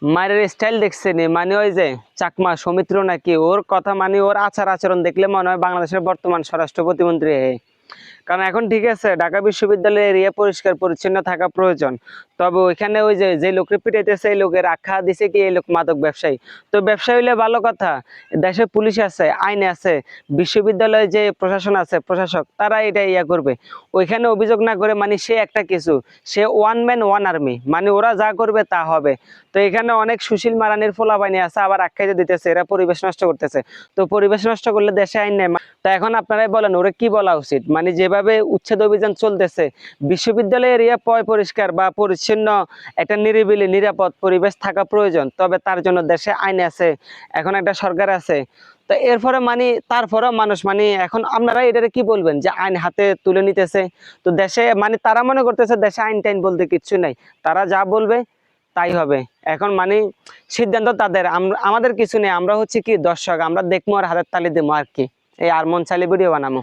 মায়ের স্টাইল দেখছেনি, মানে ওই যে চাকমা সৌমিত্র নাকি, ওর কথা মানে ওর আচার আচরণ দেখলে মনে হয় বাংলাদেশের বর্তমান স্বরাষ্ট্র প্রতিমন্ত্রী। কারণ এখন ঠিক আছে, ঢাকা বিশ্ববিদ্যালয়ের এরিয়া পরিষ্কার পরিচ্ছন্ন থাকা প্রয়োজন, তবে ওইখানে ওই যে যে লোককে পিটাইতেছে এই লোকের আখ্যা দিছে কি এই লোক মাদক ব্যবসায়ী। তো ব্যবসায়ী হইলে ভালো কথা, দেশে পুলিশ আছে, আইন আছে, বিশ্ববিদ্যালয়ে যে প্রশাসন আছে, প্রশাসক, তারা এটা ইয়া করবে। ওইখানে অভিযোগ না করে মানে সে একটা কিছু, সে ওয়ান ম্যান ওয়ান আর্মি, মানে ওরা যা করবে তা হবে। তো এখানে অনেক সুশীল মারানির ফোলাবাইনি আছে, আবার আখ্যায়িত দিতেছে এরা পরিবেশ নষ্ট করতেছে। তো পরিবেশ নষ্ট করলে দেশে আইন নেই। তা এখন আপনারাই বলেন ওরা কি বলা উচিত? মানে যেভাবে উচ্ছেদ অভিযান চলতেছে, বিশ্ববিদ্যালয় এরিয়া পরিষ্কার বা পরিচ্ছন্ন, একটা নিরিবিলি নিরাপদ পরিবেশ থাকা প্রয়োজন, তবে তার জন্য দেশে আইন আছে, এখন একটা সরকার আছে। তো এরপরে মানে তারপরেও মানুষ মানে এখন আপনারা এটারে কি বলবেন যে আইন হাতে তুলে নিতেছে? তো দেশে মানে তারা মনে করতেছে দেশে আইন টাইন বলতে কিচ্ছু নাই, তারা যা বলবে তাই হবে। এখন মানে সিদ্ধান্ত তাদের, আমাদের কিছু নেই, আমরা হচ্ছে কি দর্শক, আমরা দেখবো আর হাতের তালি দেবো আর কি, এই আর মন চাইলে ভিডিও বানাবো।